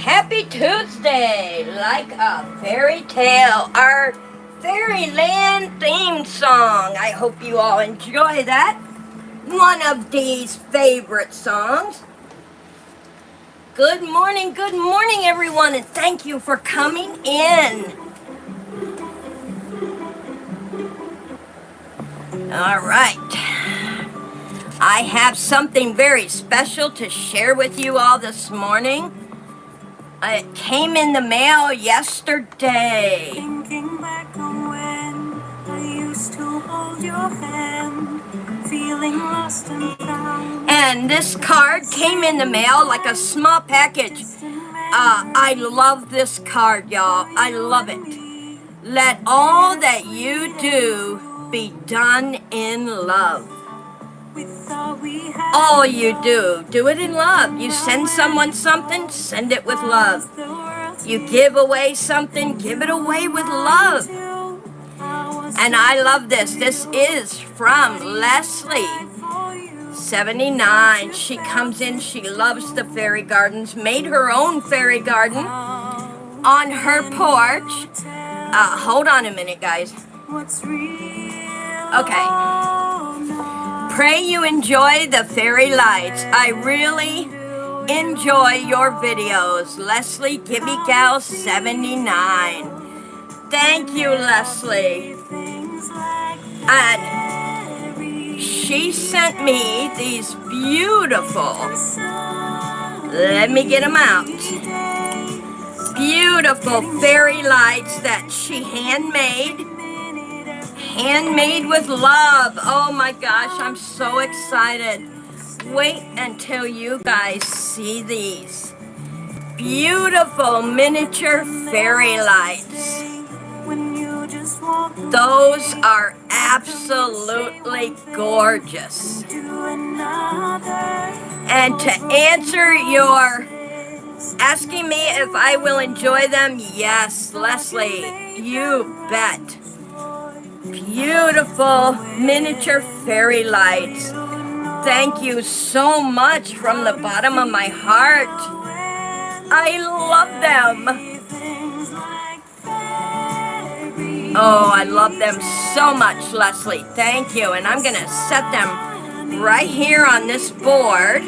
Happy Tuesday, like a fairy tale, our Fairyland theme song. I hope you all enjoy that. One of Dee's favorite songs. Good morning, everyone, and thank you for coming in. All right. I have something very special to share with you all this morning. It came in the mail yesterday. Thinking back on when I used to hold your hand, feeling lost and found. And this card came in the mail like a small package. I love this card, y'all. I love it. Let all that you do be done in love. All you do it in love. You send someone something, send it with love. You give away something, give it away with love. And I love this. This is from Leslie, 79. She comes in, she loves the fairy gardens, made her own fairy garden on her porch. Hold on a minute, guys. Okay. Pray you enjoy the fairy lights. I really enjoy your videos. Leslie Gibby Gal 79. Thank you, Leslie. And she sent me these beautiful, let me get them out, beautiful fairy lights that she handmade with love. Oh my gosh, I'm so excited. Wait until you guys see these beautiful miniature fairy lights. Those are absolutely gorgeous. And to answer your asking me if I will enjoy them, yes, Leslie, you bet. Beautiful miniature fairy lights. Thank you so much from the bottom of my heart. I love them. Oh, I love them so much, Leslie. Thank you. And I'm going to set them right here on this board.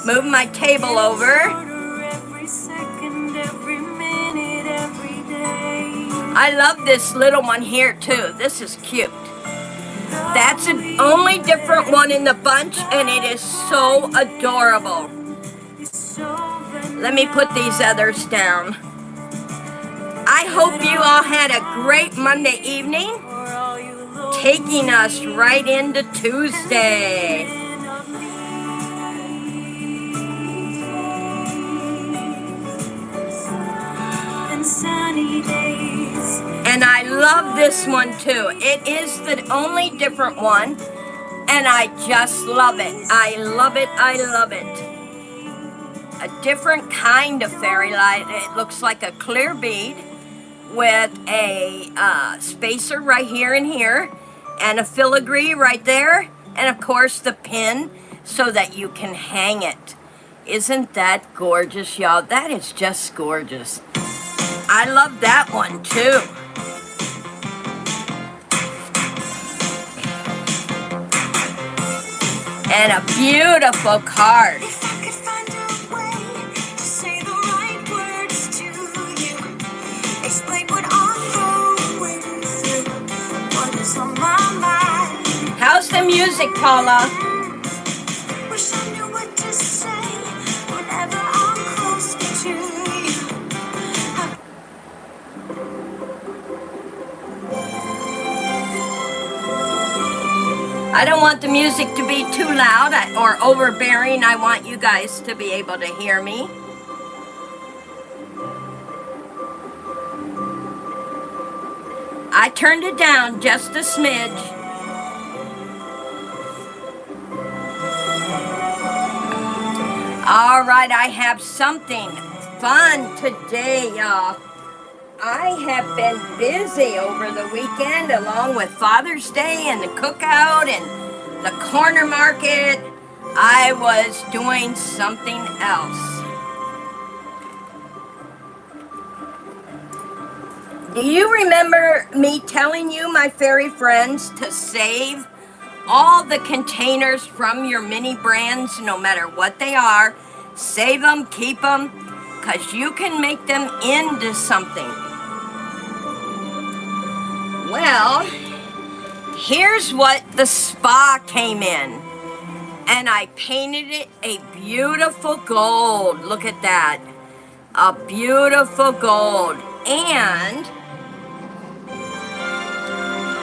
Move my table over. I love this little one here too. This is cute. That's the only different one in the bunch, and it is so adorable. Let me put these others down. I hope you all had a great Monday evening, taking us right into Tuesday. Sunny days. And I love this one too. It is the only different one, and I just love it. I love it, I love it. A different kind of fairy light. It looks like a clear bead with a spacer right here and here, and a filigree right there, and of course the pin so that you can hang it. Isn't that gorgeous, y'all? That is just gorgeous. I love that one too. And a beautiful card. If I could find a way to say the right words to you, explain what I'm going through, what is on my mind. How's the music, Paula? Wish I knew what to say whenever I'm close to you. I don't want the music to be too loud or overbearing. I want you guys to be able to hear me. I turned it down just a smidge. All right, I have something fun today, y'all. I have been busy over the weekend along with Father's Day and the cookout and the corner market. I was doing something else. Do you remember me telling you, my fairy friends, to save all the containers from your mini brands, no matter what they are? Save them, keep them, because you can make them into something. Well, here's what the spa came in. And I painted it a beautiful gold. Look at that. A beautiful gold. And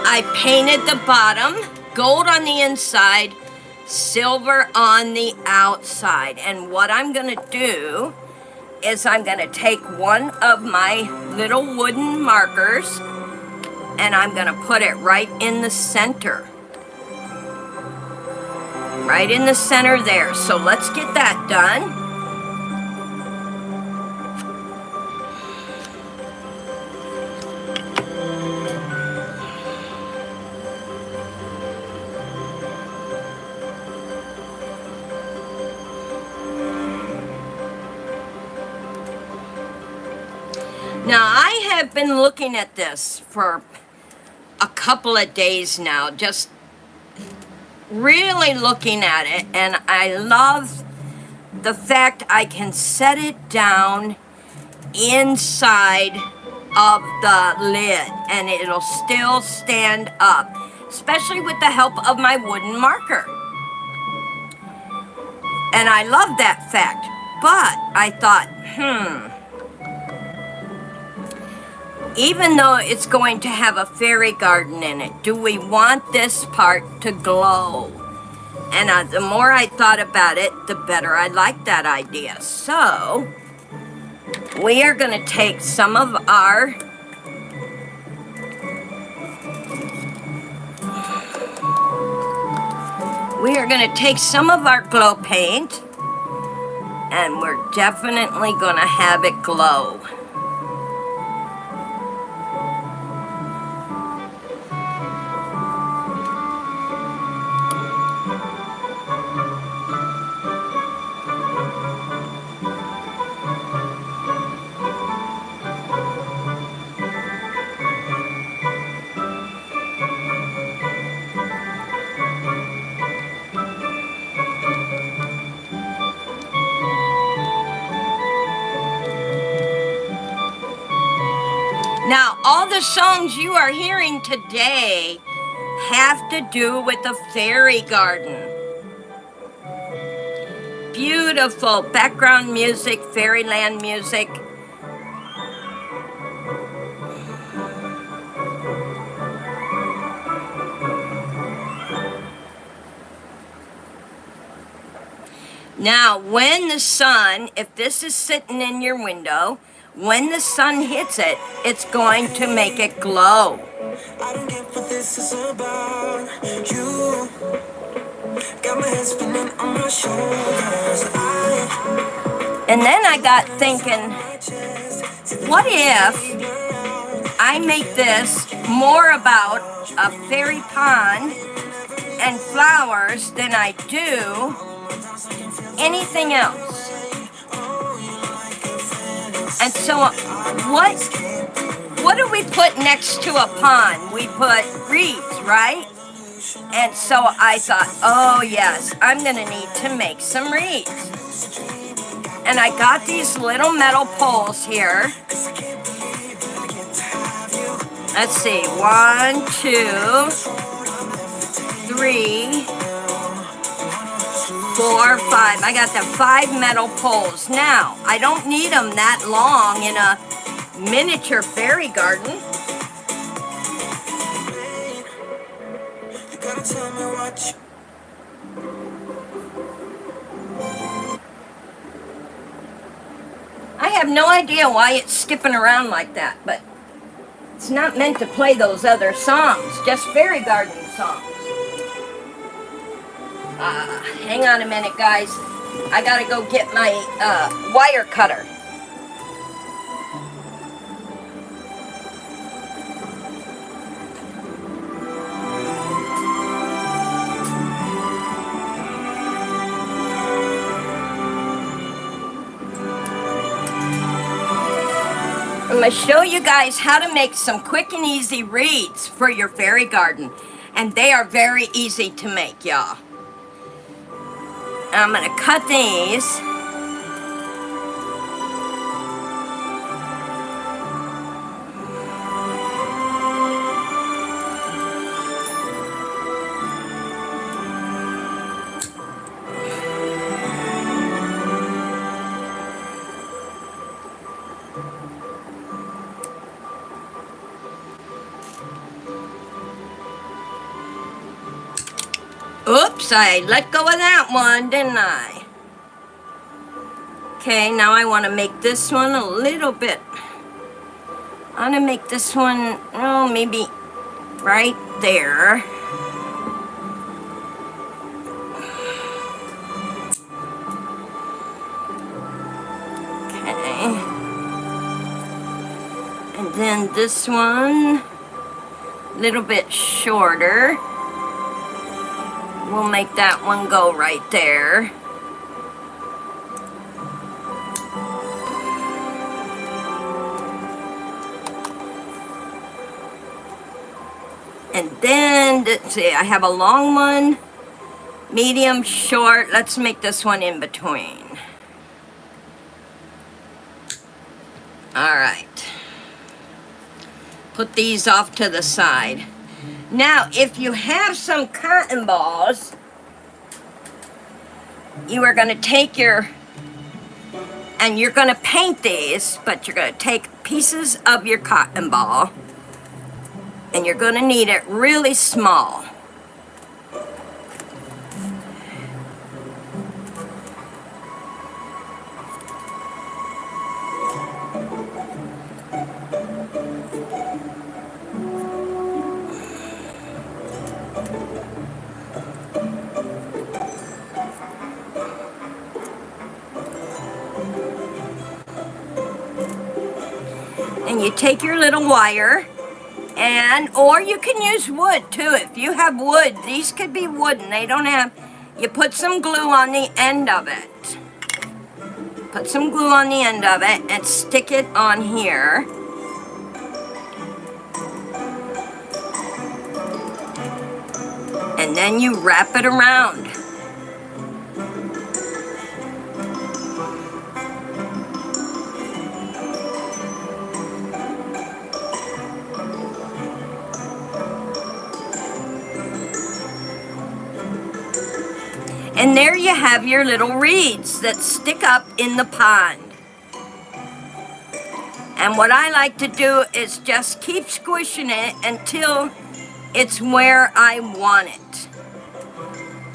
I painted the bottom, gold on the inside, silver on the outside. And what I'm gonna do is I'm gonna take one of my little wooden markers and I'm gonna put it right in the center. Right in the center there. So let's get that done. Now, I have been looking at this for a couple of days now, just really looking at it, and I love the fact I can set it down inside of the lid, and it'll still stand up, especially with the help of my wooden marker. And I love that fact, but I thought, even though it's going to have a fairy garden in it, do we want this part to glow? And the more I thought about it, the better I liked that idea. So, we are going to take some of our glow paint, and we're definitely going to have it glow. Now, all the songs you are hearing today have to do with the fairy garden. Beautiful background music, Fairyland music. Now, when the sun, if this is sitting in your window, when the sun hits it, it's going to make it glow. I don't get what this is about. You got my head spinning on my shoulders. And then I got thinking, what if I make this more about a fairy pond and flowers than I do anything else? And so what do we put next to a pond? We put reeds, right? And so I thought, oh yes, I'm gonna need to make some reeds. And I got these little metal poles here. Let's see, 1, 2, 3, 4, 5. I got the 5 metal poles. Now, I don't need them that long in a miniature fairy garden. I have no idea why it's skipping around like that, but it's not meant to play those other songs, just fairy garden songs. Hang on a minute, guys. I gotta go get my wire cutter. Ooh, going to show you guys how to make some quick and easy reeds for your fairy garden. And they are very easy to make, y'all. I'm going to cut these. Oops, I let go of that one, didn't I? Okay, now I want to make this one a little bit. I want to make this one, oh, maybe right there. Okay. And then this one, a little bit shorter. We'll make that one go right there. And then, let's see, I have a long one, medium, short. Let's make this one in between. All right. Put these off to the side. Now, if you have some cotton balls, you are going to take your, and you're going to paint these, but you're going to take pieces of your cotton ball, and you're going to need it really small. And you take your little wire, and or you can use wood too. If you have wood, these could be wooden. They don't have, you put some glue on the end of it. Put some glue on the end of it and stick it on here. And then you wrap it around. And there you have your little reeds that stick up in the pond. And what I like to do is just keep squishing it until it's where I want it.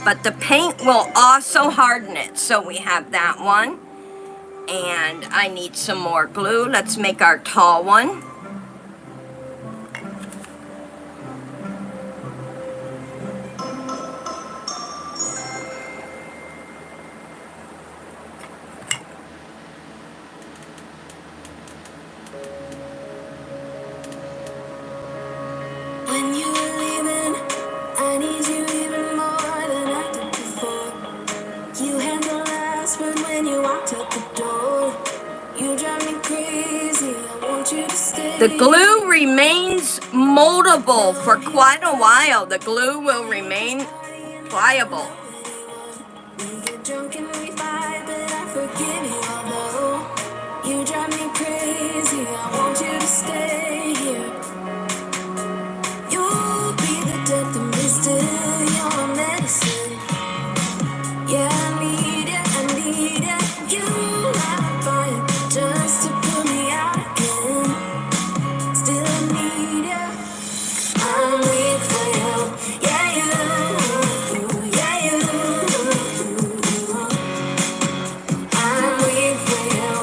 But the paint will also harden it. So we have that one. And I need some more glue. Let's make our tall one. The glue remains moldable for quite a while. The glue will remain pliable. You drive me crazy, I want you to stay here. You'll be the death of me still, you're my medicine. Yeah, I need it, you light a fire just to put me out again. Still I need you, I'm weak for you, yeah you, yeah you. I'm weak for you,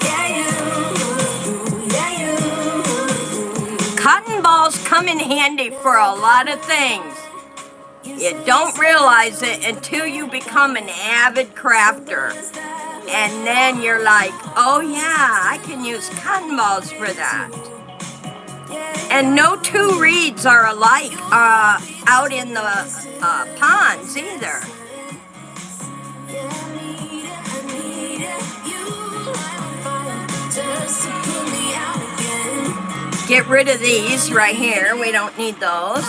yeah you. Cotton balls come in handy for a lot of things. You don't realize it until you become an avid crafter. And then you're like, oh yeah, I can use cotton balls for that. And no two reeds are alike out in the ponds either. Just to pull me out again. Get rid of these right here. We don't need those.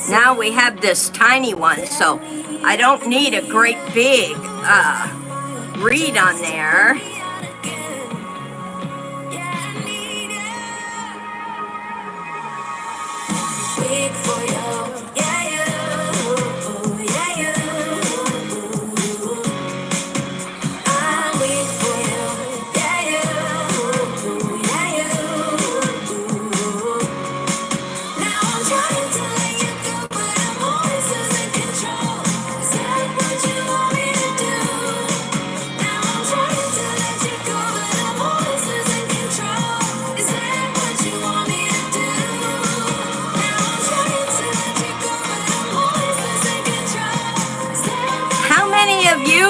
Now we have this tiny one, so I don't need a great big reed on there.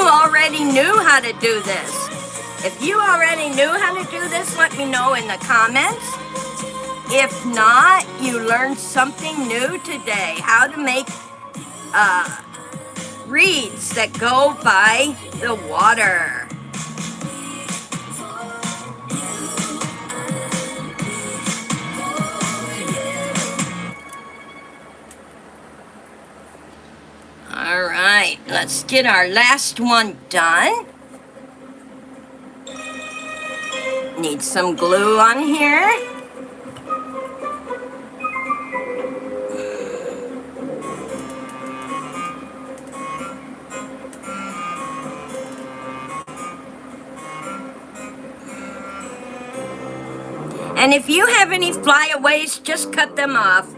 Already knew how to do this. If you already knew how to do this, let me know in the comments. If not, you learned something new today. How to make reeds that go by the water. All right, let's get our last one done. Need some glue on here. And if you have any flyaways, just cut them off.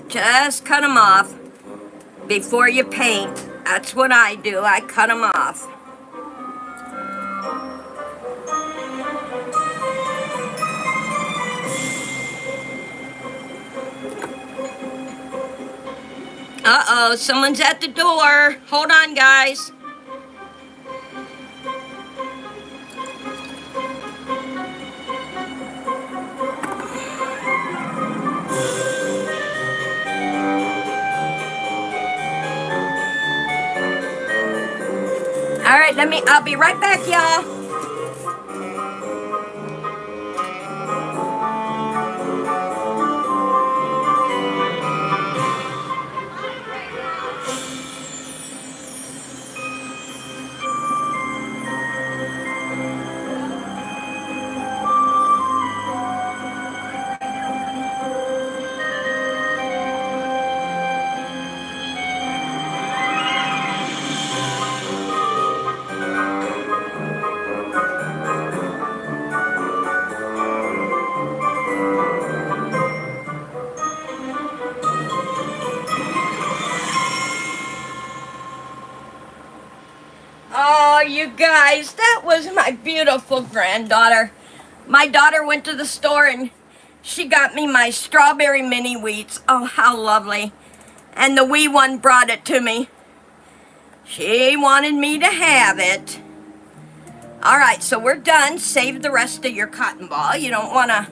Just cut them off before you paint. That's what I do. I cut them off. Uh-oh, someone's at the door. Hold on, guys. All right, I'll be right back, y'all. Oh, you guys, that was my beautiful granddaughter. My daughter went to the store and she got me my strawberry mini wheats. Oh, how lovely. And the wee one brought it to me. She wanted me to have it. All right, so we're done. Save the rest of your cotton ball. You don't want to,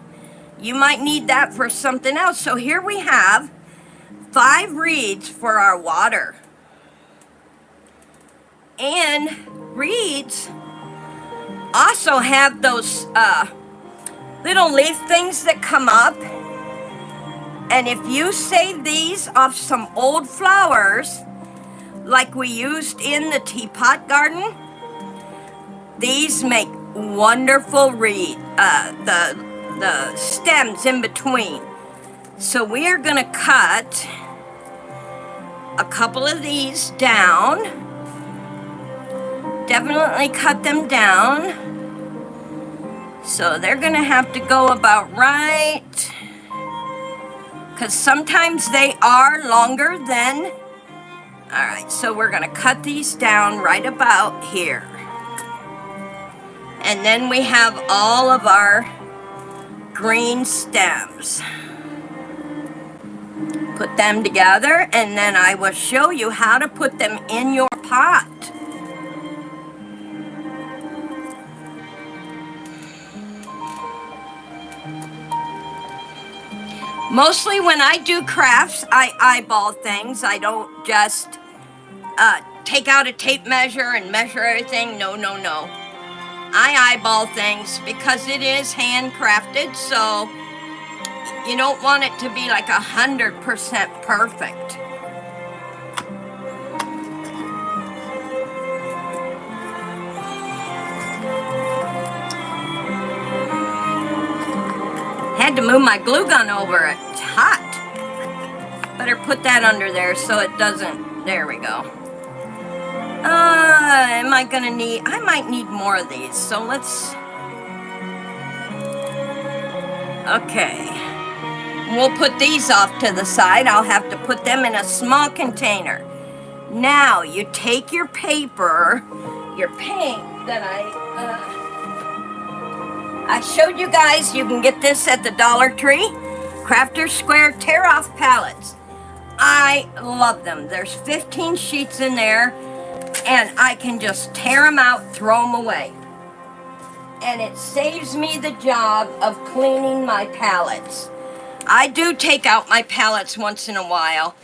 you might need that for something else. So here we have 5 reeds for our water. And reeds also have those little leaf things that come up. And if you save these off some old flowers, like we used in the teapot garden, these make wonderful reed, the stems in between. So we are gonna cut a couple of these down. Definitely cut them down. So they're gonna have to go about right, because sometimes they are longer than. All right, so we're gonna cut these down right about here. And then we have all of our green stems. Put them together, and then I will show you how to put them in your pot. Mostly when I do crafts, I eyeball things. I don't just take out a tape measure and measure everything. No, no, no. I eyeball things because it is handcrafted, so you don't want it to be like 100% perfect. Had to move my glue gun over it. It's hot. Better put that under there so it doesn't. There we go. Am I gonna need? I might need more of these. So let's. Okay. We'll put these off to the side. I'll have to put them in a small container. Now you take your paper, your paint that I showed you guys. You can get this at the Dollar Tree. Crafter's Square tear-off palettes. I love them. There's 15 sheets in there, and I can just tear them out, throw them away. And it saves me the job of cleaning my palettes. I do take out my palettes once in a while,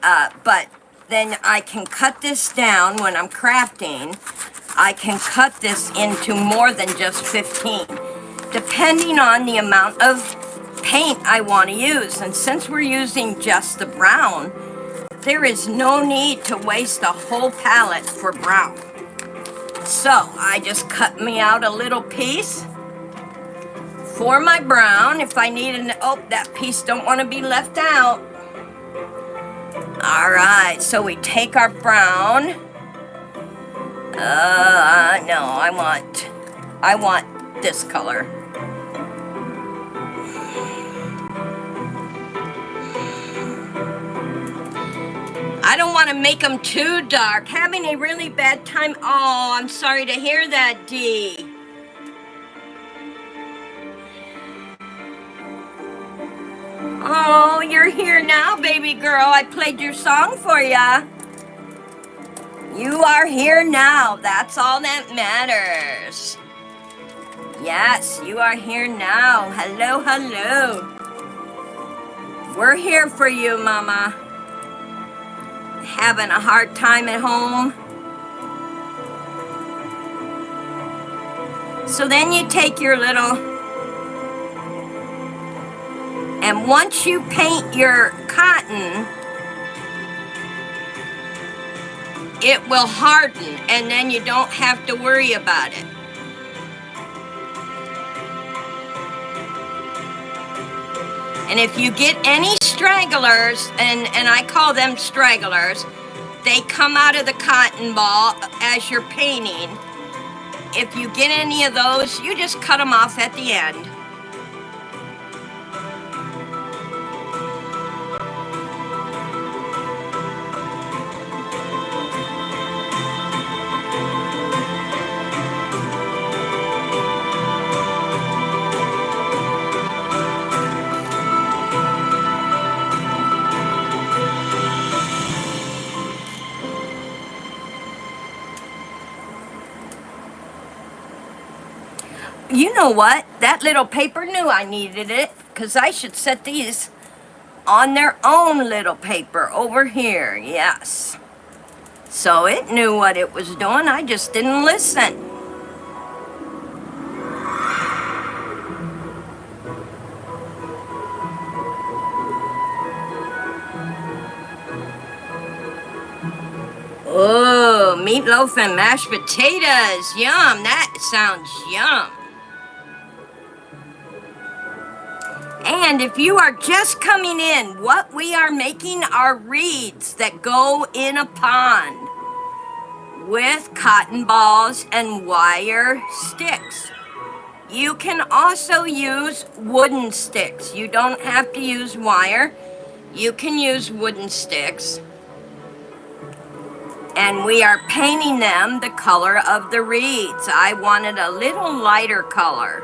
but then I can cut this down when I'm crafting. I can cut this into more than just 15. Depending on the amount of paint I want to use. And since we're using just the brown, there is no need to waste a whole palette for brown. So I just cut me out a little piece for my brown. If I need that piece don't want to be left out. All right, so we take our brown. No, I want this color. I don't want to make them too dark. Having a really bad time. Oh, I'm sorry to hear that, Dee. Oh, you're here now, baby girl. I played your song for ya. You are here now. That's all that matters. Yes, you are here now. Hello, hello. We're here for you, Mama. Having a hard time at home? So then you take your little, and once you paint your cotton, it will harden, and then you don't have to worry about it. And if you get any stragglers, and I call them stragglers, they come out of the cotton ball as you're painting. If you get any of those, you just cut them off at the end. You know what? That little paper knew I needed it, because I should set these on their own little paper over here. Yes. So it knew what it was doing. I just didn't listen. Oh, meatloaf and mashed potatoes. Yum. That sounds yum. And if you are just coming in, what we are making are reeds that go in a pond with cotton balls and wire sticks. You can also use wooden sticks. You don't have to use wire. You can use wooden sticks. And we are painting them the color of the reeds. I wanted a little lighter color.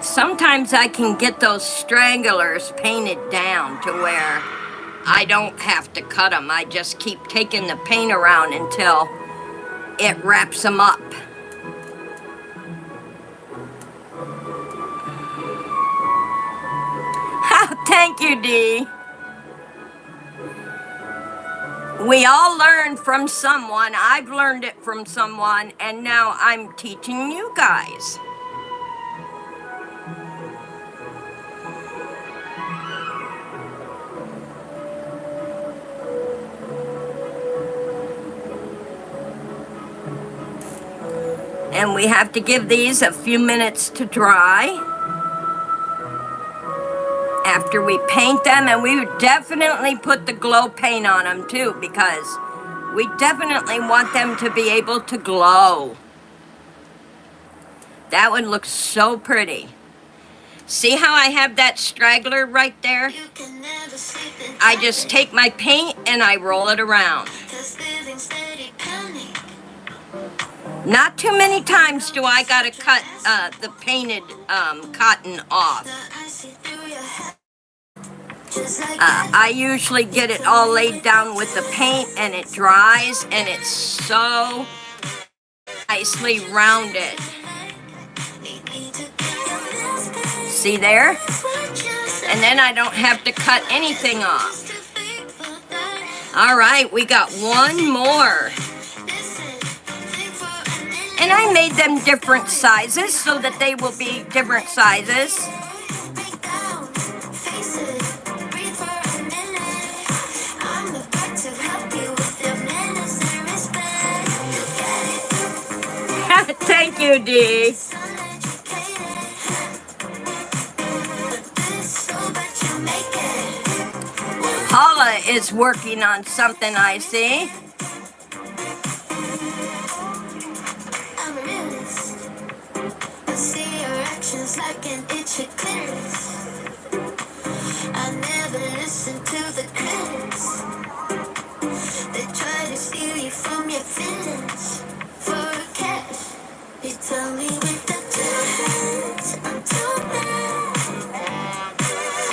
Sometimes I can get those stragglers painted down to where I don't have to cut them. I just keep taking the paint around until it wraps them up. Thank you, Dee. We all learn from someone. I've learned it from someone, and now I'm teaching you guys. And we have to give these a few minutes to dry after we paint them, and we would definitely put the glow paint on them too, because we definitely want them to be able to glow. That would look so pretty. See how I have that straggler right there? I just take my paint and I roll it around. Not too many times do I gotta cut the painted cotton off. I usually get it all laid down with the paint and it dries and it's so nicely rounded. See there? And then I don't have to cut anything off. All right, we got one more. And I made them different sizes so that they will be different sizes. Thank you, Dee. Paula is working on something, I see. Like an itchy clitoris. I never listen to the critics. They try to steal you from your feelings for cash. You tell me with the two hands, I'm too bad.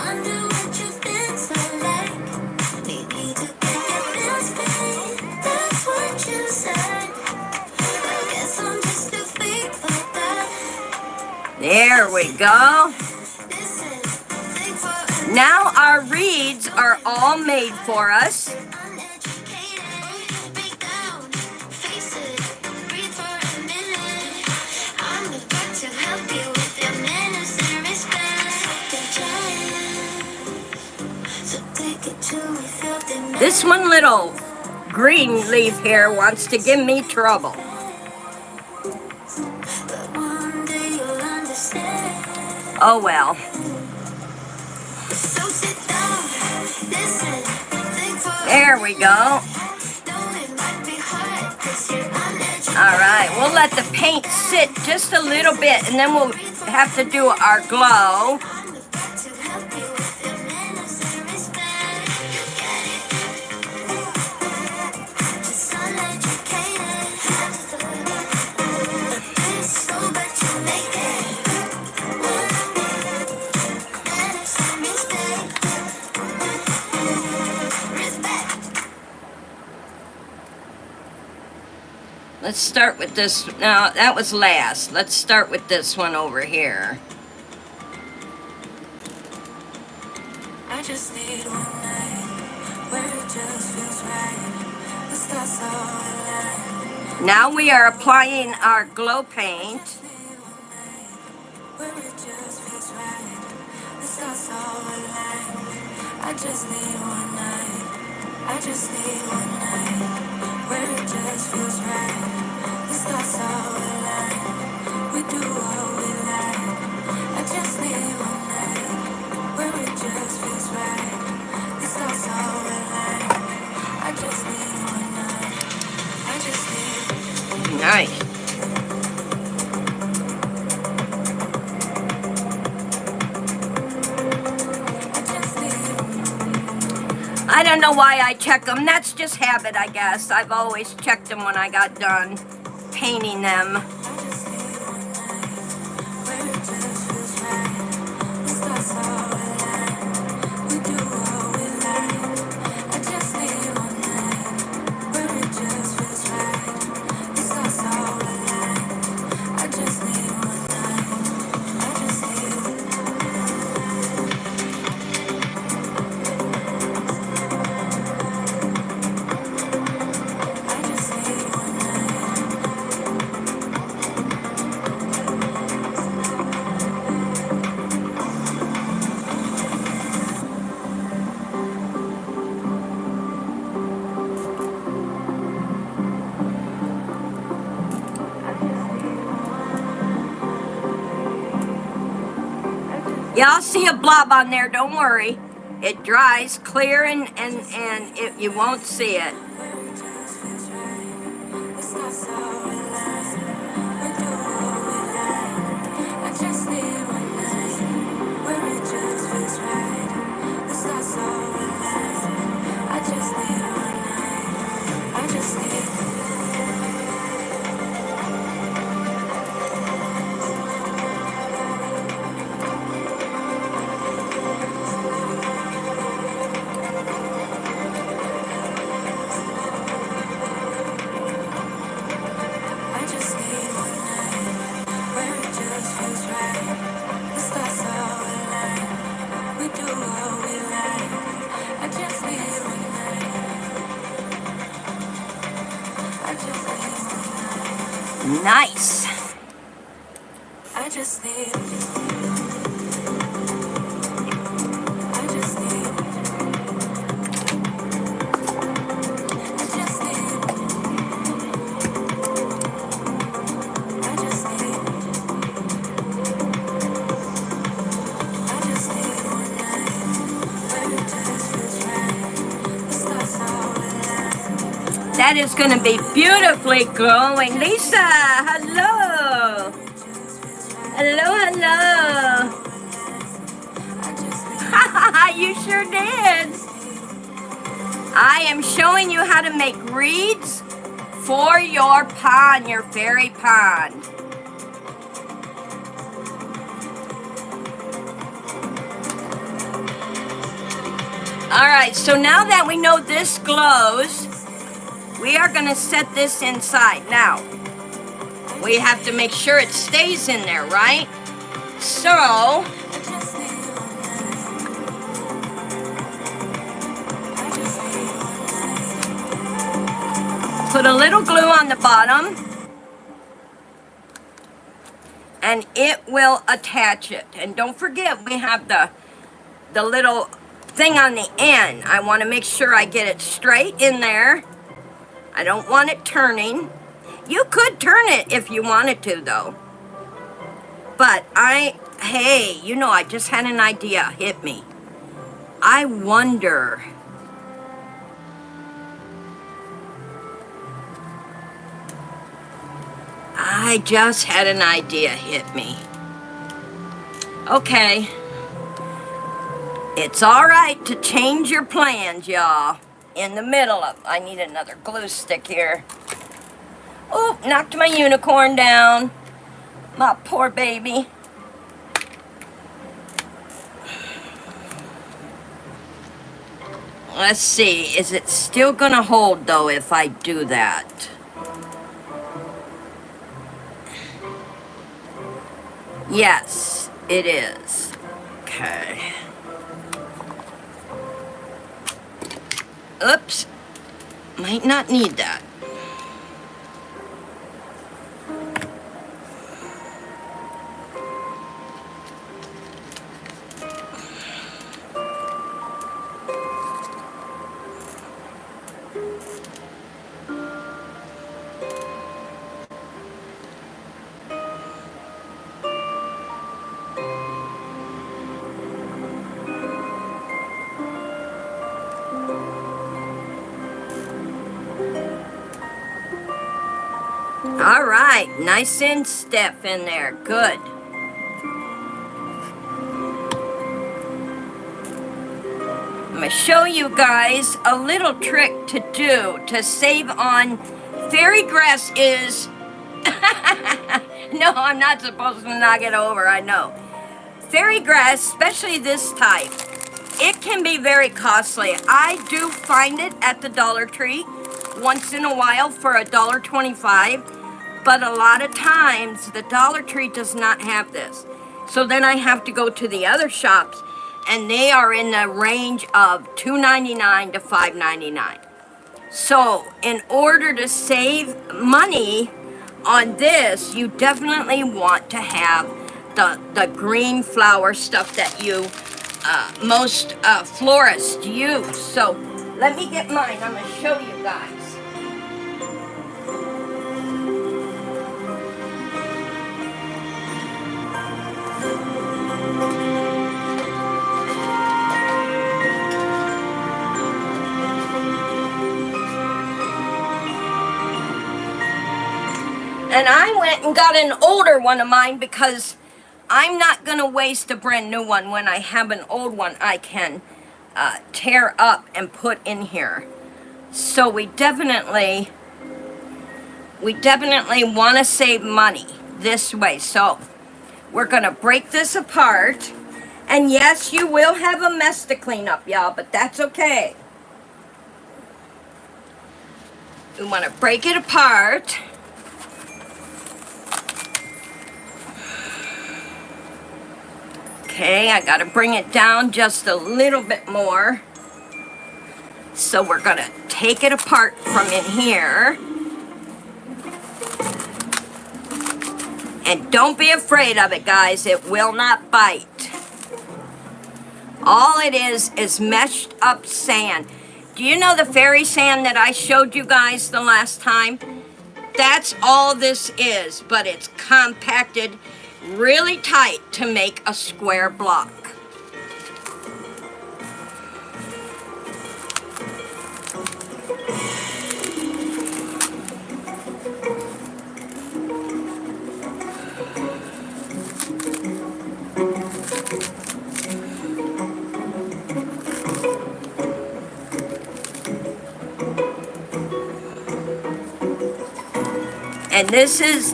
Wonder what you've been so like. Need me to get your bills paid. That's what you said. I guess I'm just too fake for that. There we go. Now our reeds are all made for us. This one little green leaf here wants to give me trouble. Oh well. There we go. Alright, we'll let the paint sit just a little bit and then we'll have to do our glow. Let's start with this. No, that was last. Let's start with this one over here. I just need one night where it just feels right. The stars all align. Now we are applying our glow paint. Where it just feels right. The stars all align. I just need one night. I just need one night where it just feels right. The stars all align. We do what we like. I just need one night where it just feels right. The stars all align. I just need one night. I just need. Nice. I don't know why I check them. That's just habit, I guess. I've always checked them when I got done painting them. Yeah, I'll see a blob on there, don't worry. It dries clear and you won't see it. Nice. I just need. That is going to be beautifully glowing. Lisa, hello. Hello, hello. You sure did. I am showing you how to make reeds for your pond, your fairy pond. All right, so now that we know this glows, we are going to set this inside. Now, we have to make sure it stays in there, right? So, put a little glue on the bottom, and it will attach it. And don't forget, we have the little thing on the end. I want to make sure I get it straight in there. I don't want it turning. You could turn it if you wanted to, though. But hey, you know, I just had an idea hit me. I wonder. I just had an idea hit me. Okay. It's all right to change your plans, y'all. In the middle of, I need another glue stick here. Oh, knocked my unicorn down. My poor baby. Let's see, is it still gonna hold though if I do that? Yes, it is. Okay. Oops. Might not need that. All right, nice and stiff in there, good. I'm going to show you guys a little trick to do to save on fairy grass is... No, I'm not supposed to knock it over, I know. Fairy grass, especially this type, it can be very costly. I do find it at the Dollar Tree once in a while for $1.25, but a lot of times the Dollar Tree does not have this. So then I have to go to the other shops, and they are in the range of $2.99 to $5.99. So in order to save money on this, you definitely want to have the green flower stuff that you most florists use. So let me get mine. I'm going to show you guys. And I went and got an older one of mine because I'm not going to waste a brand new one when I have an old one I can tear up and put in here. So we definitely want to save money this way. So we're going to break this apart. And yes, you will have a mess to clean up, y'all, but that's okay. We want to break it apart. Okay, I gotta bring it down just a little bit more. So we're gonna take it apart from in here. And don't be afraid of it, guys. It will not bite. All it is meshed up sand. Do you know the fairy sand that I showed you guys the last time? That's all this is, but it's compacted really tight to make a square block.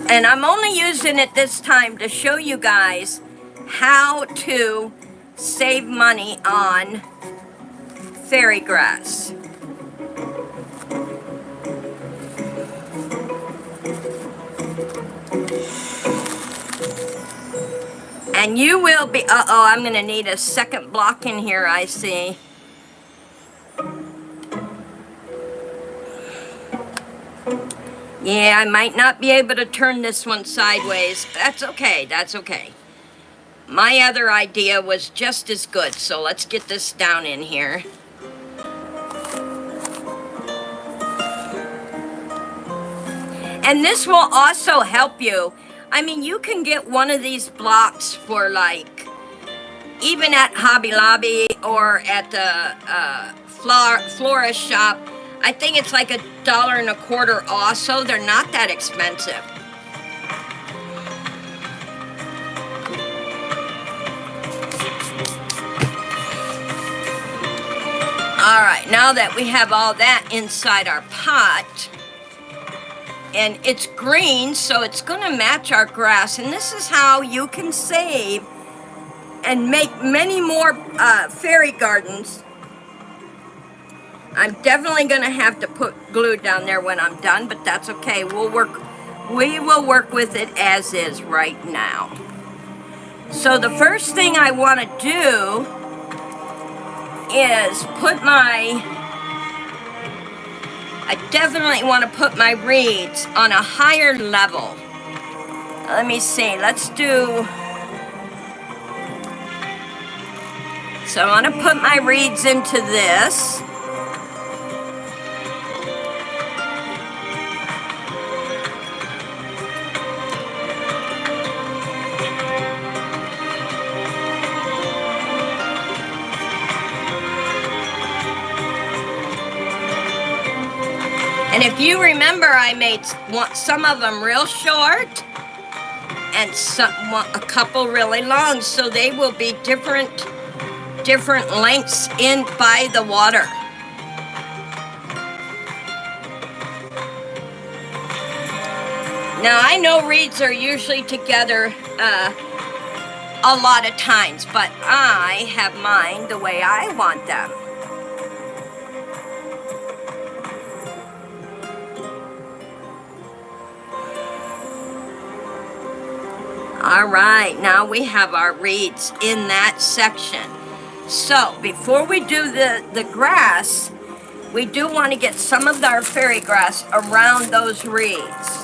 And I'm only using it this time to show you guys how to save money on fairy grass. And you will be, I'm gonna need a second block in here, I see. Yeah, I might not be able to turn this one sideways. That's okay, that's okay. My other idea was just as good, so let's get this down in here. And this will also help you. I mean, you can get one of these blocks for like, even at Hobby Lobby or at the florist shop. I think it's like $1.25 also. They're not that expensive. All right, now that we have all that inside our pot, and it's green, so it's gonna match our grass, and this is how you can save and make many more fairy gardens. I'm definitely gonna have to put glue down there when I'm done, but that's okay. We will work with it as is right now. So the first thing I want to do is I definitely want to put my reeds on a higher level. Let me see, let's do, so I want to put my reeds into this. And if you remember, I made some of them real short and a couple really long, so they will be different different lengths in by the water. Now, I know reeds are usually together a lot of times, but I have mine the way I want them. All right, now we have our reeds in that section. So before we do the grass, we do want to get some of our fairy grass around those reeds.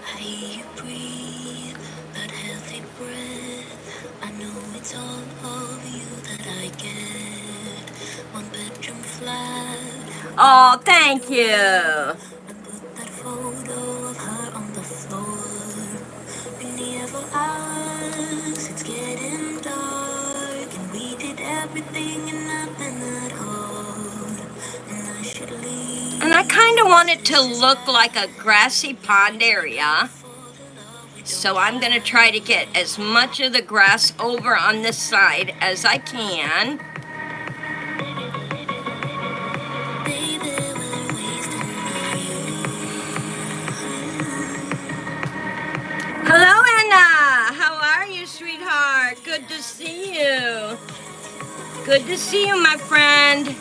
I hear you breathe, that healthy breath. I know it's all of you that I get. One bedroom flat. Oh, thank you. And put that photo of her on the floor. Been here for hours, it's getting dark. And we did everything and nothing at all. And I should leave. And I kind of want it to look like a grassy pond area. So I'm going to try to get as much of the grass over on this side as I can. Hello, Anna. How are you, sweetheart? Good to see you. Good to see you, my friend.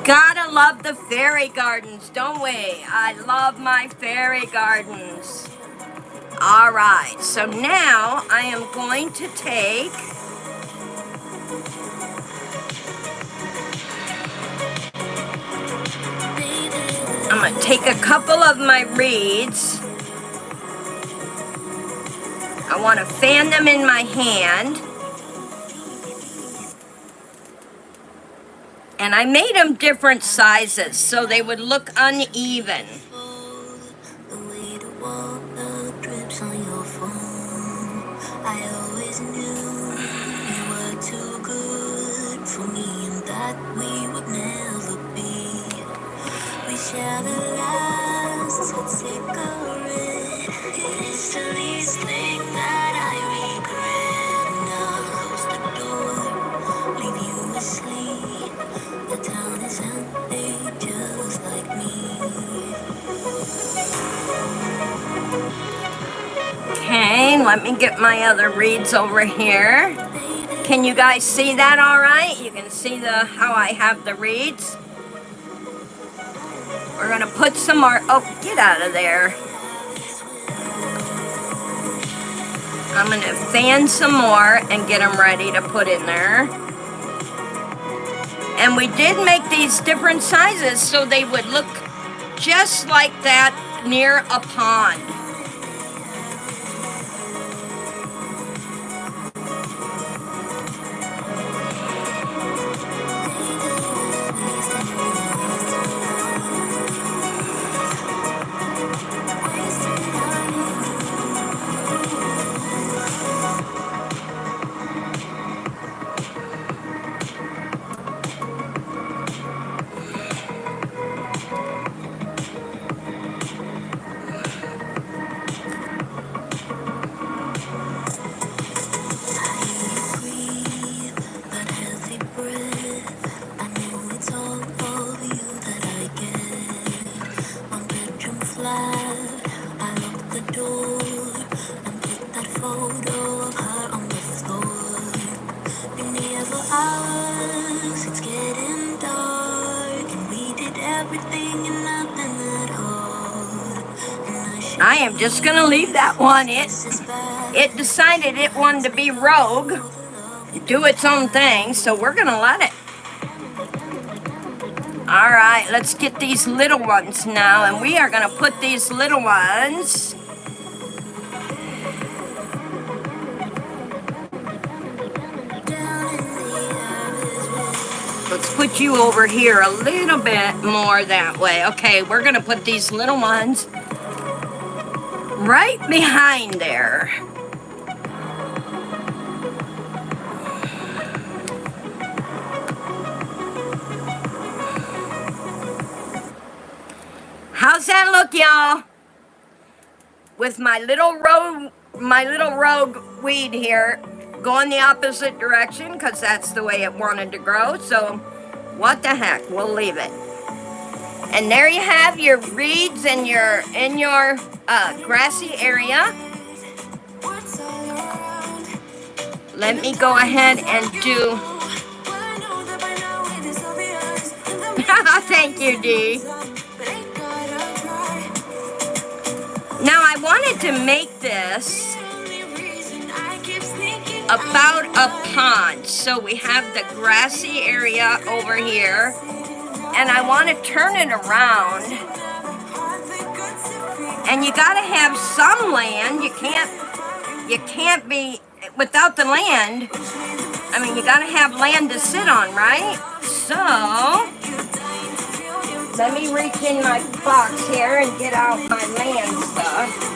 Gotta love the fairy gardens, don't we? I love my fairy gardens. All right, so now I am going to take a couple of my reeds. I want to fan them in my hand. And I made them different sizes so they would look uneven. The way the water drips on your phone. I always knew you were too good for me and that we would never be. We share the last cigarette. It is the least thing that I regret. Now close the door, leave you asleep. The town is empty, just like me. Okay, let me get my other reeds over here. Can you guys see that all right? You can see how I have the reeds. We're gonna put some more, oh, get out of there. I'm gonna fan some more and get them ready to put in there. And we did make these different sizes so they would look just like that near a pond. I am just going to leave that one. It decided it wanted to be rogue, do its own thing, so we're going to let it. All right, let's get these little ones now, and we are gonna put these little ones. Let's put you over here a little bit more that way. Okay, we're gonna put these little ones right behind there. How's that look, y'all? With my little rogue weed here, going the opposite direction because that's the way it wanted to grow. So, what the heck? We'll leave it. And there you have your reeds in your grassy area. Let me go ahead and do. Thank you, Dee. Now I wanted to make this about a pond. So we have the grassy area over here, and I want to turn it around. And you gotta have some land. You can't be without the land. I mean, you gotta have land to sit on, right? So let me reach in my box here and get out my land stuff.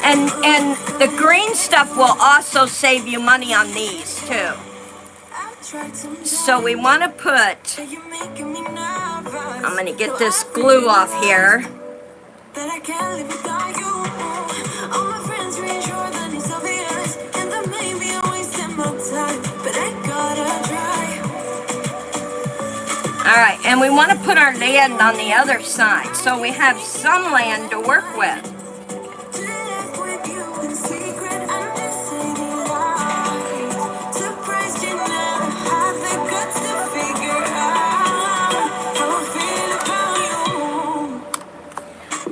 And the green stuff will also save you money on these too. So we want to put, I'm going to get this glue off here. Alright, and we want to put our land on the other side, so we have some land to work with.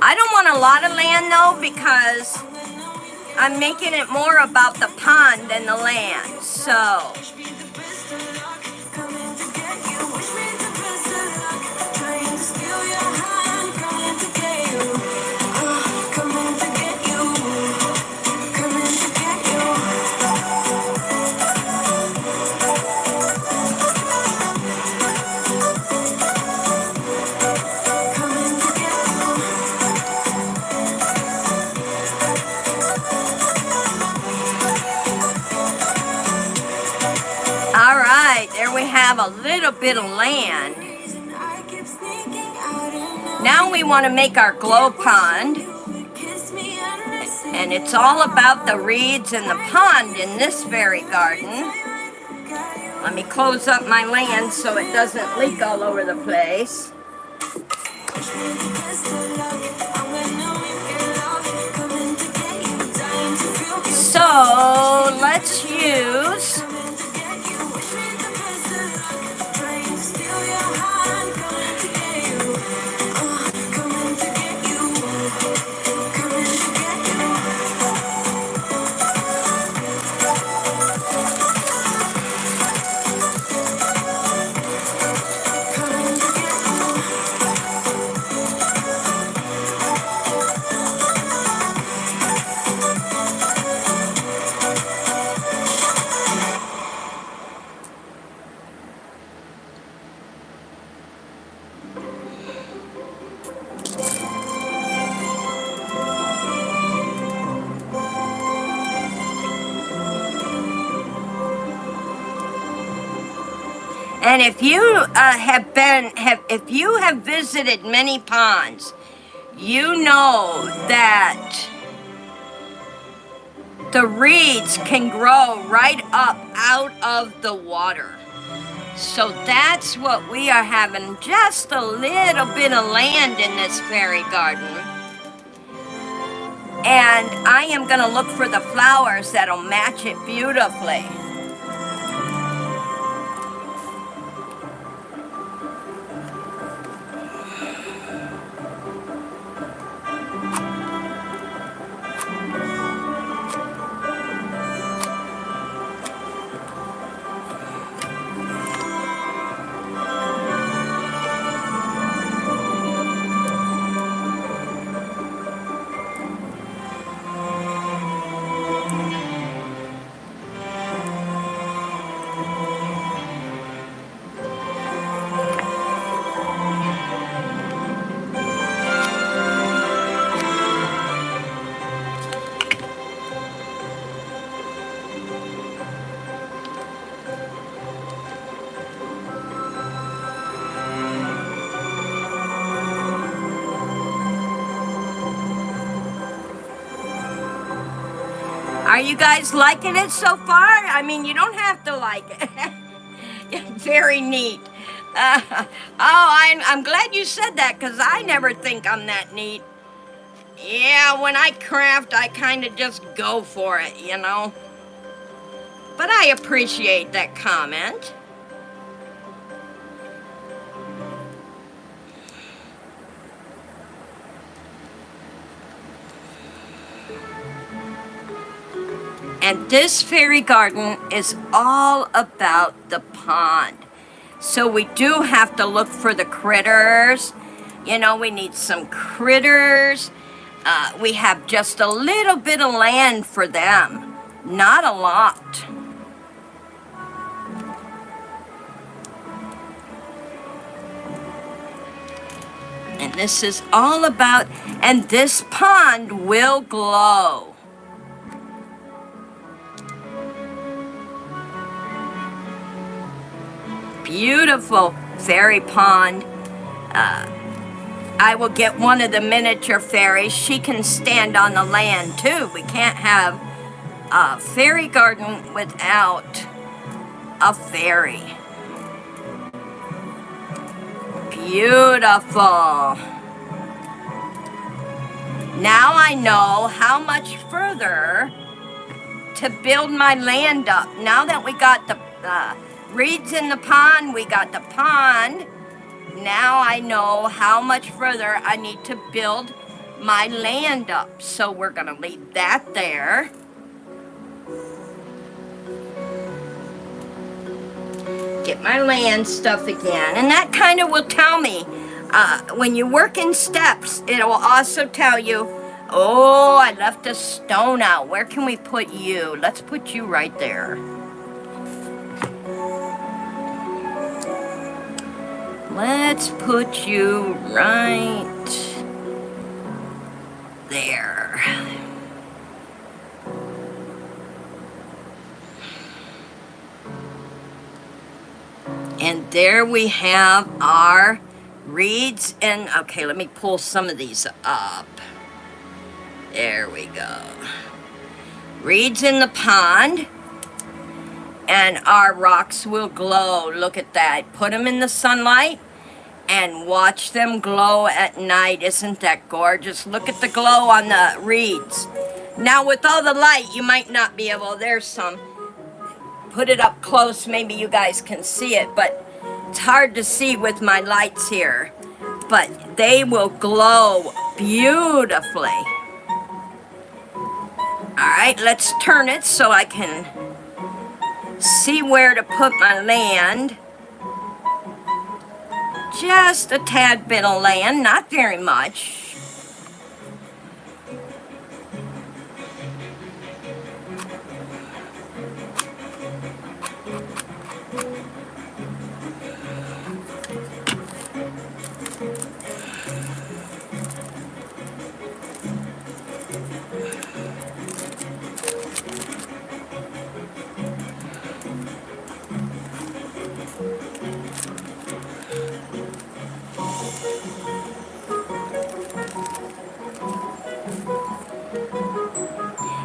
I don't want a lot of land though, because I'm making it more about the pond than the land, so. Have a little bit of land. Now we want to make our glow pond, and it's all about the reeds and the pond in this fairy garden. Let me close up my land so it doesn't leak all over the place. So let's use And if you if you have visited many ponds, you know that the reeds can grow right up out of the water. So that's what we are having, just a little bit of land in this fairy garden. And I am gonna look for the flowers that'll match it beautifully. Are you guys liking it so far? I mean, you don't have to like it. Very neat. I'm glad you said that, because I never think I'm that neat. Yeah, when I craft, I kind of just go for it, you know? But I appreciate that comment. And this fairy garden is all about the pond. So we do have to look for the critters. You know, we need some critters. We have just a little bit of land for them. Not a lot. And this is all about, and this pond will glow. Beautiful fairy pond. I will get one of the miniature fairies. She can stand on the land too. We can't have a fairy garden without a fairy. Beautiful. Now I know how much further to build my land up. Now that we got the reeds in the pond, we got the pond. Now I know how much further I need to build my land up. So we're gonna leave that there. Get my land stuff again. And that kind of will tell me, when you work in steps, it will also tell you, oh, I left a stone out. Where can we put you? Let's put you right there. Let's put you right there. And there we have our reeds. And okay, let me pull some of these up. There we go. Reeds in the pond. And our rocks will glow. Look at that. Put them in the sunlight and watch them glow at night. Isn't that gorgeous? Look at the glow on the reeds. Now with all the light, you might not be able, there's some. Put it up close, maybe you guys can see it, but it's hard to see with my lights here. But they will glow beautifully. All right, let's turn it so I can see where to put my land. Just a tad bit of land, not very much.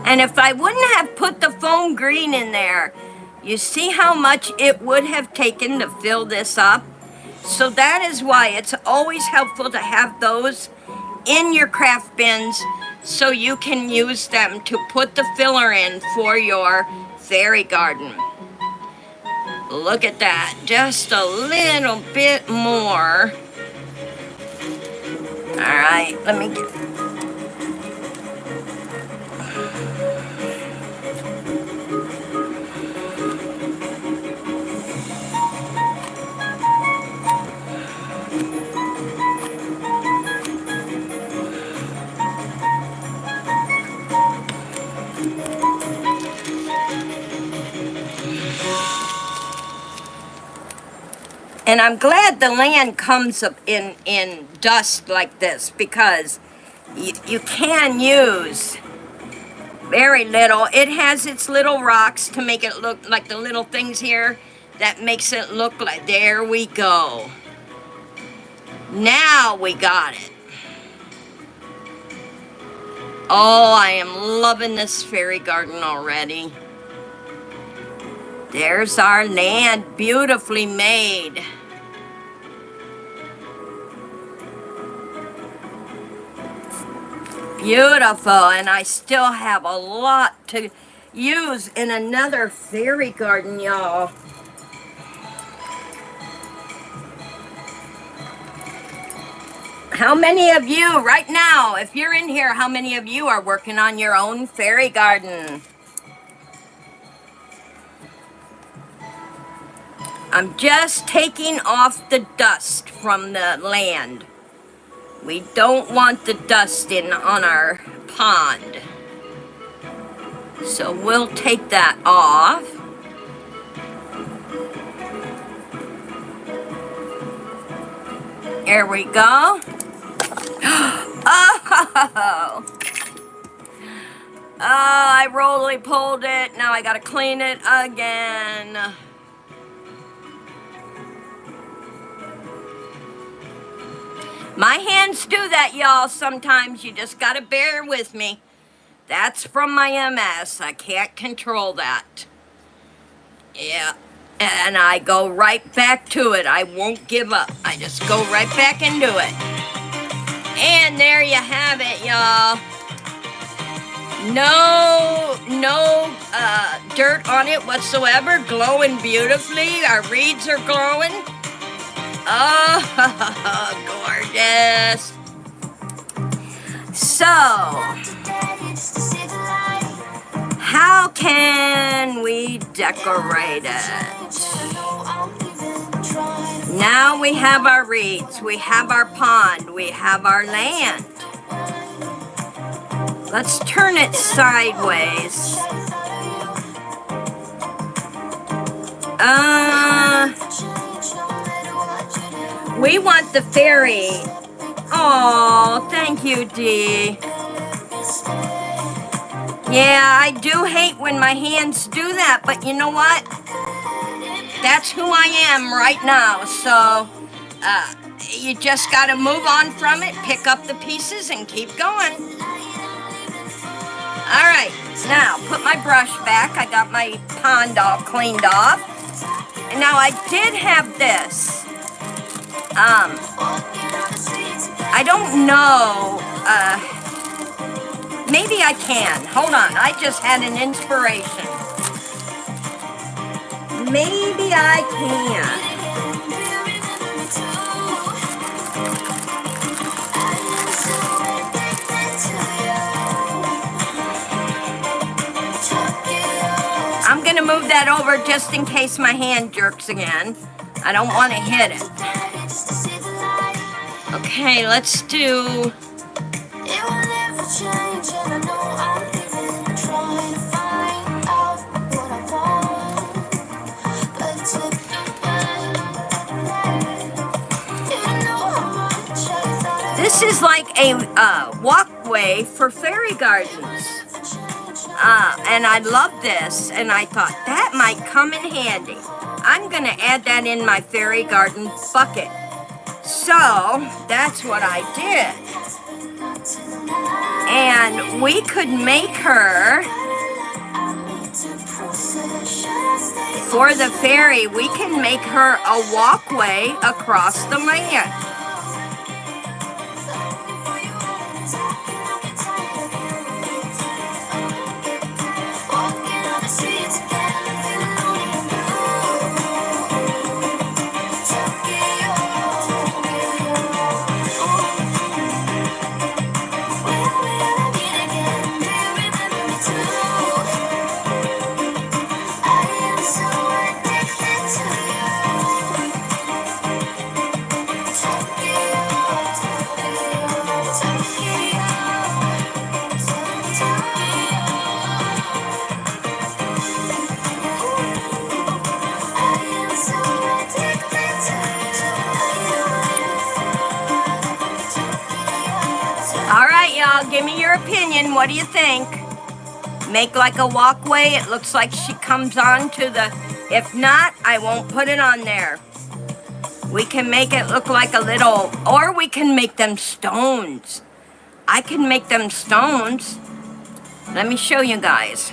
And if I wouldn't have put the foam green in there, you see how much it would have taken to fill this up? So that is why it's always helpful to have those in your craft bins so you can use them to put the filler in for your fairy garden. Look at that, just a little bit more. All right, let me get... And I'm glad the land comes up in dust like this, because you can use very little. It has its little rocks to make it look like the little things here that makes it look like, there we go. Now we got it. Oh, I am loving this fairy garden already. There's our land, beautifully made. Beautiful, and I still have a lot to use in another fairy garden, y'all. How many of you, right now, if you're in here, how many of you are working on your own fairy garden? I'm just taking off the dust from the land. We don't want the dust in on our pond. So we'll take that off. There we go. Oh! Oh, I roly-polled it. Now I gotta clean it again. My hands do that, y'all. Sometimes you just gotta bear with me. That's from my MS. I can't control that. Yeah. And I go right back to it. I won't give up. I just go right back into it. And there you have it, y'all. No dirt on it whatsoever. Glowing beautifully. Our reeds are glowing. Oh, gorgeous. So, how can we decorate it? Now we have our reeds, we have our pond, we have our land. Let's turn it sideways. We want the fairy. Oh, thank you, Dee. Yeah, I do hate when my hands do that, but you know what? That's who I am right now, so you just gotta move on from it, pick up the pieces, and keep going. All right, now put my brush back. I got my pond all cleaned off. And now I did have this. I don't know, maybe I can. Hold on, I just had an inspiration. Maybe I can. I'm gonna move that over just in case my hand jerks again. I don't want to hit it. Okay, let's do... This is like a walkway for fairy gardens. And I love this, and I thought that might come in handy. I'm gonna add that in my fairy garden bucket. So, that's what I did. And we could make her, for the fairy, we can make her a walkway across the land. Give me your opinion. What do you think? Make like a walkway. It looks like she comes on to the... If not, I won't put it on there. We can make it look like a little... Or we can make them stones. I can make them stones. Let me show you guys.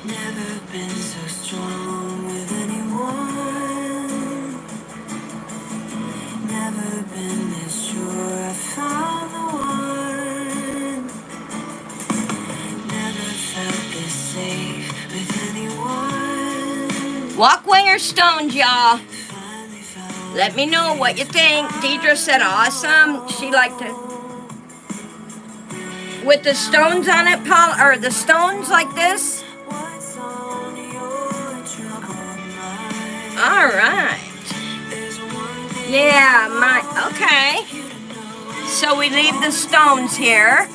Never been so strong with anyone. Never been this sure I found the one. Never felt this safe with anyone. Walkway or stones, y'all? Let me know what you think. Deidre said awesome. She liked it. With the stones on it, Paul, or the stones like this? All right. Yeah, okay. So we leave the stones here.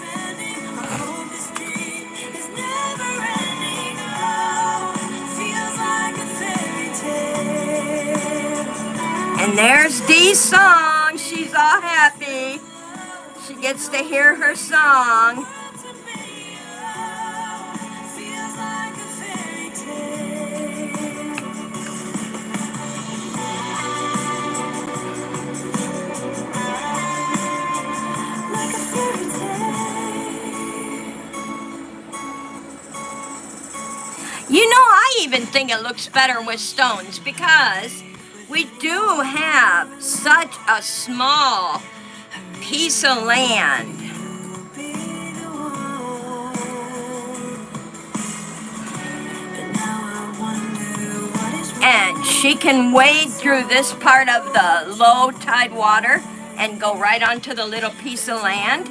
And there's Dee's song. She's all happy. She gets to hear her song. You know, I even think it looks better with stones because we do have such a small piece of land. And she can wade through this part of the low tide water and go right onto the little piece of land.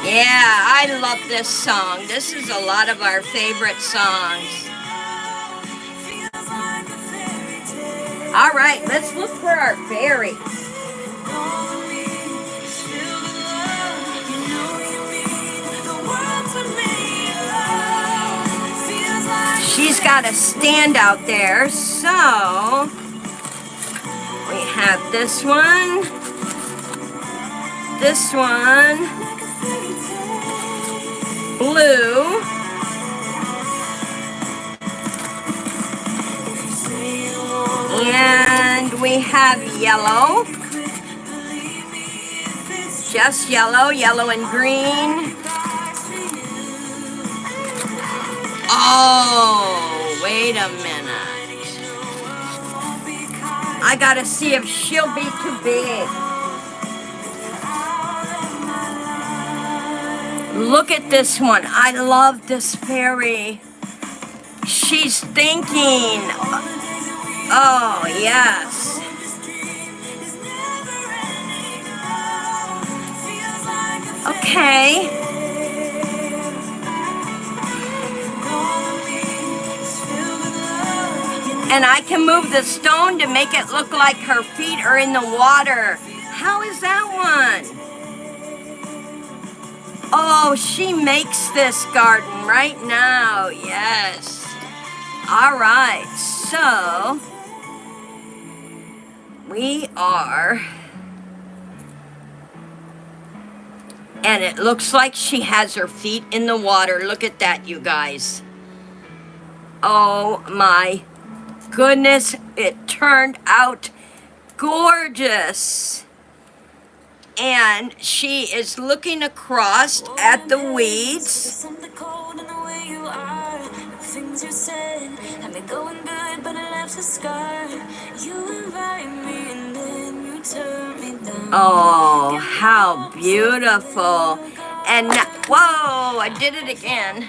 Yeah, I love this song. This is a lot of our favorite songs. All right, let's look for our fairy. She's got a stand out there, so we have this one, blue, and we have yellow, just yellow, yellow and green. Oh, wait a minute. I gotta see if she'll be too big. Look at this one. I love this fairy. She's thinking. Oh, yes. Okay. And I can move the stone to make it look like her feet are in the water. How is that one? Oh, she makes this garden right now. Yes. All right. So, we are... And it looks like she has her feet in the water. Look at that, you guys. Oh, my goodness, it turned out gorgeous. And she is looking across at the weeds. Oh, how beautiful. And whoa, I did it again.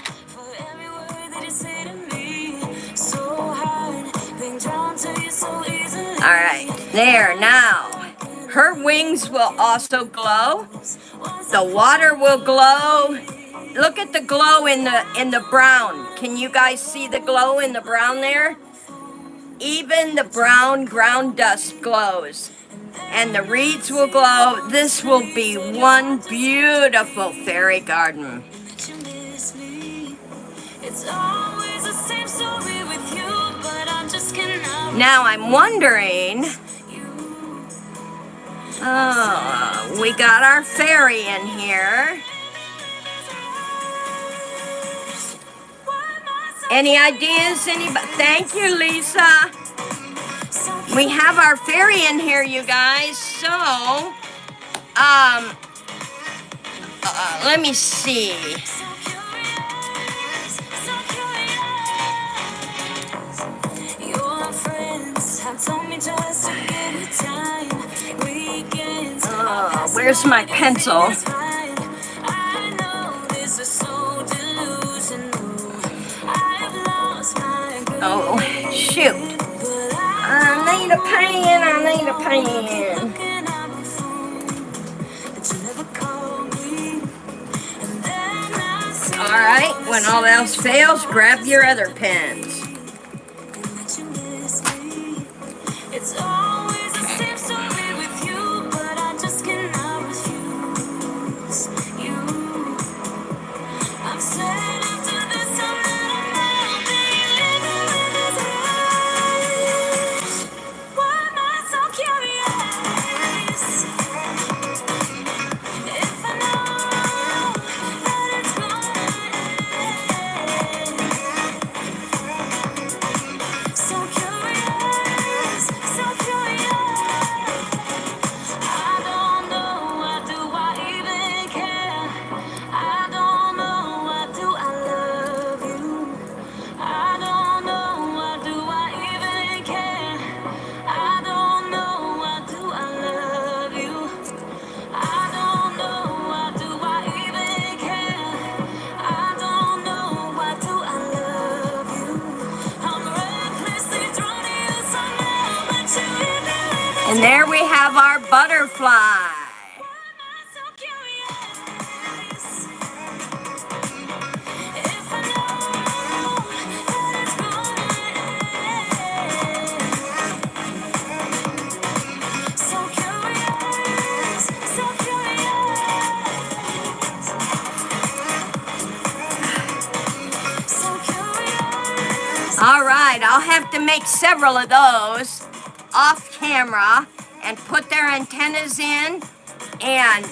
All right, there now. Her wings will also glow. The water will glow. Look at the glow in the brown. Can you guys see the glow in the brown there? Even the brown ground dust glows. And the reeds will glow. This will be one beautiful fairy garden. Now I'm wondering, we got our fairy in here. Any ideas? Anybody? Thank you, Lisa. We have our fairy in here, you guys. So, let me see. Where's my pencil? Oh, shoot. I need a pen, I need a pen. All right, when all else fails, grab your other pens. It's always the same story with you, but I just cannot refuse you. I've said after this I'm not living with his eyes. Why am I so curious? If I know that it's mine. So curious, so curious. I don't know, why do I even care? I don't know, why do I love you? I don't know, why do I even care? I don't know, why do I love you? I don't know, why do I even care? I don't know, why do I love you? I'm recklessly drawn to you somehow, but you leave me with this. And there we have our butterfly. Why am I so curious? If I know that it's mine. So curious, so curious. So curious. All right, I'll have to make several of those off camera and put their antennas in, and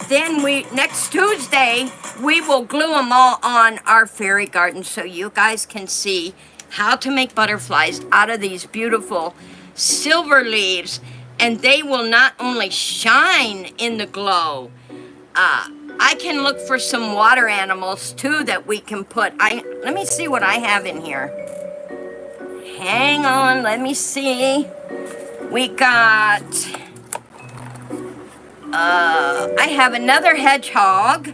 then next Tuesday we will glue them all on our fairy garden so you guys can see how to make butterflies out of these beautiful silver leaves, and they will not only shine in the glow. I can look for some water animals too that we can put. Let me see what I have in here. Hang on, let me see. We got, I have another hedgehog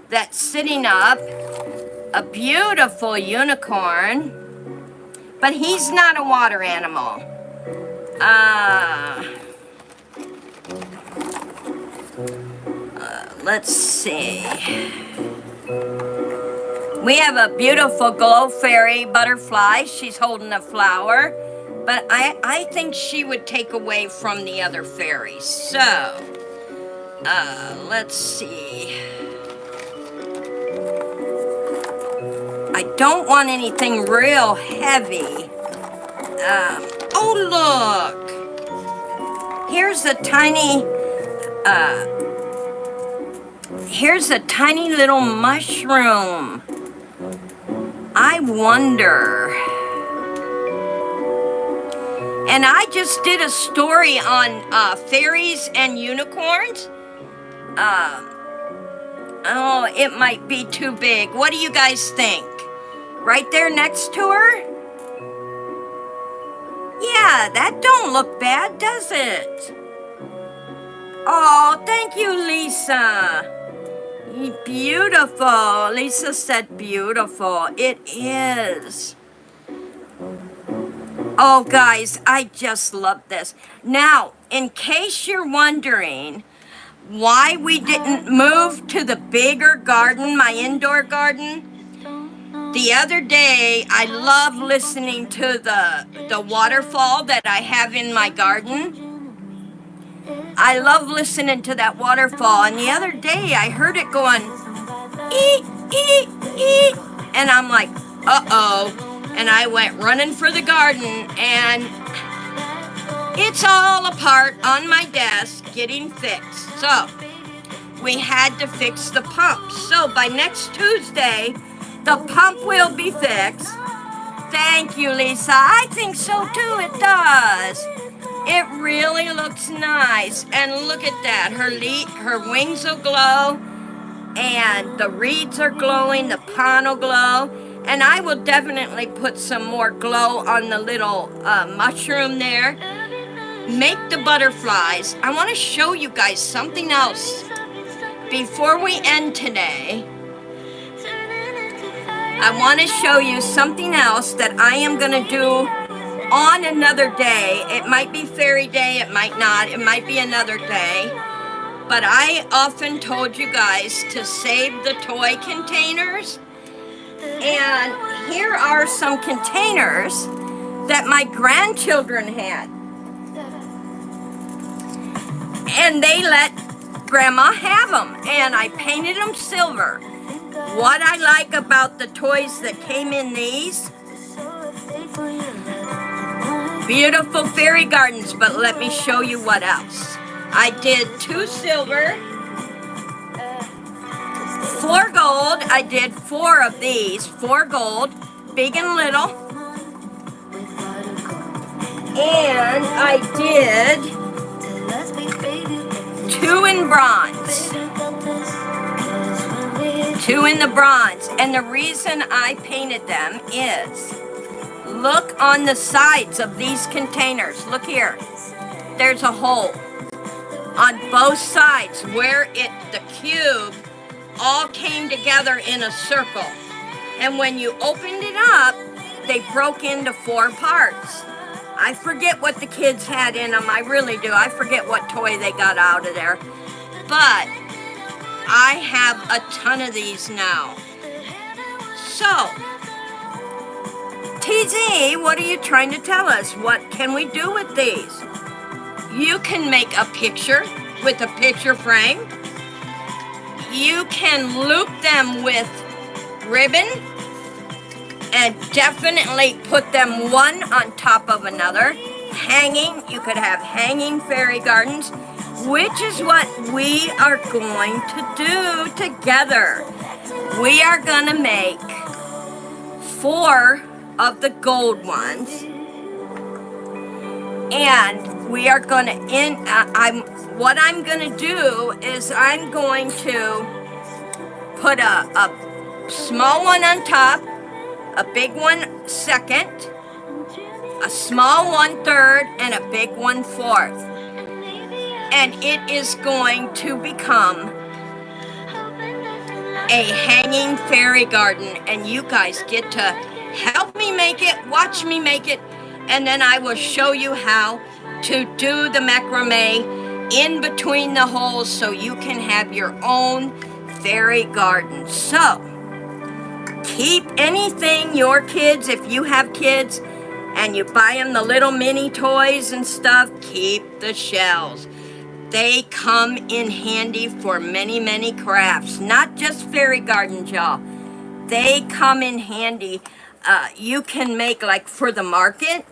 that's sitting up, a beautiful unicorn, but he's not a water animal. Let's see. We have a beautiful glow fairy butterfly. She's holding a flower, but I think she would take away from the other fairies. So, let's see. I don't want anything real heavy. Oh, look. Here's a tiny little mushroom. I wonder. And I just did a story on fairies and unicorns. Oh, it might be too big. What do you guys think? Right there next to her? Yeah, that don't look bad, does it? Oh, thank you, Lisa. Beautiful. Lisa said beautiful. It is. Oh, guys, I just love this. Now, in case you're wondering why we didn't move to the bigger garden, my indoor garden, the other day, I love listening to the waterfall that I have in my garden. I love listening to that waterfall, and the other day I heard it going, ee, ee, ee, and I'm like, uh-oh, and I went running for the garden, and it's all apart on my desk getting fixed. So we had to fix the pump. So by next Tuesday, The pump will be fixed. Thank you, Lisa. I think so too, it does. It really looks nice. And look at that. Her wings will glow. And the reeds are glowing. The pond will glow. And I will definitely put some more glow on the little mushroom there. Make the butterflies. I want to show you guys something else. Before we end today, I want to show you something else that I am going to do on another day. It might be fairy day, it might not, it might be another day. But I often told you guys to save the toy containers. And here are some containers that my grandchildren had. And they let Grandma have them. And I painted them silver. What I like about the toys that came in these, beautiful fairy gardens, but let me show you what else. I did 2 silver, 4 gold. I did 4 of these, 4 gold, big and little. And I did 2 in bronze. 2 in the bronze. And the reason I painted them is, look on the sides of these containers. Look here. There's a hole on both sides where the cube all came together in a circle. And when you opened it up, they broke into 4 parts. I forget what the kids had in them. I really do. I forget what toy they got out of there. But I have a ton of these now. So, TZ, what are you trying to tell us? What can we do with these? You can make a picture with a picture frame. You can loop them with ribbon and definitely put them one on top of another. Hanging, you could have hanging fairy gardens, which is what we are going to do together. We are going to make 4 of the gold ones. And we are going to what I'm going to do is I'm going to put a small one on top, a big one second, a small one third, and a big one fourth. And it is going to become a hanging fairy garden. And you guys get to help me make it, watch me make it, and then I will show you how to do the macrame in between the holes so you can have your own fairy garden. So, keep anything your kids, if you have kids and you buy them the little mini toys and stuff, keep the shells. They come in handy for many, many crafts, not just fairy gardens, y'all. They come in handy. You can make, like for the market,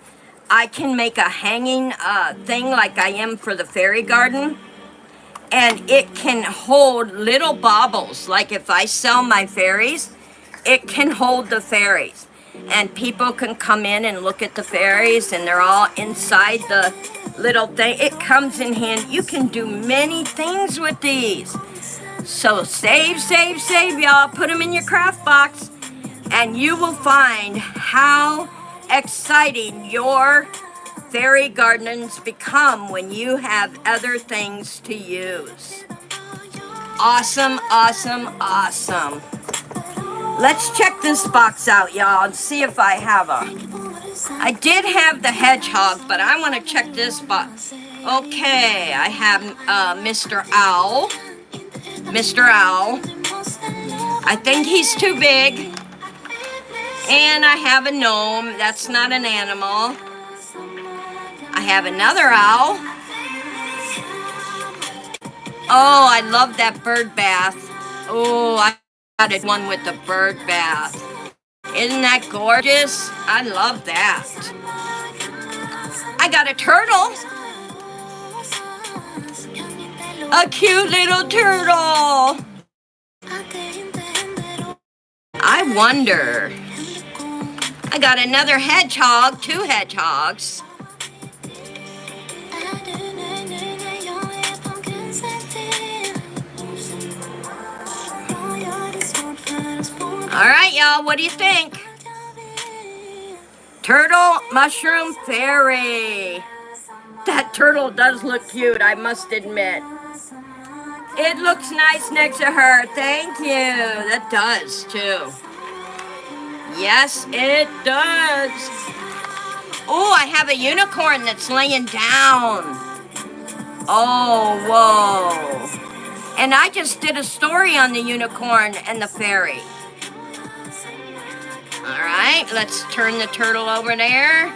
I can make a hanging thing like I am for the fairy garden. And it can hold little baubles. Like if I sell my fairies, it can hold the fairies. And people can come in and look at the fairies and they're all inside the little thing. It comes in handy. You can do many things with these. So save, save, save, y'all. Put them in your craft box. And you will find how exciting your fairy gardens become when you have other things to use. Awesome, awesome, awesome. Let's check this box out, y'all, and see if I have a... I did have the hedgehog, but I want to check this box. Okay, I have Mr. Owl. Mr. Owl. I think he's too big. And I have a gnome. That's not an animal. I have another owl. Oh, I love that bird bath. Oh, I got one with the bird bath. Isn't that gorgeous? I love that. I got a turtle. A cute little turtle. I wonder. I got another hedgehog, 2 hedgehogs. All right, y'all, what do you think? Turtle, mushroom, fairy. That turtle does look cute, I must admit. It looks nice next to her. Thank you. That does, too. Yes, it does. Oh, I have a unicorn that's laying down. Oh, whoa. And I just did a story on the unicorn and the fairy. All right, let's turn the turtle over there.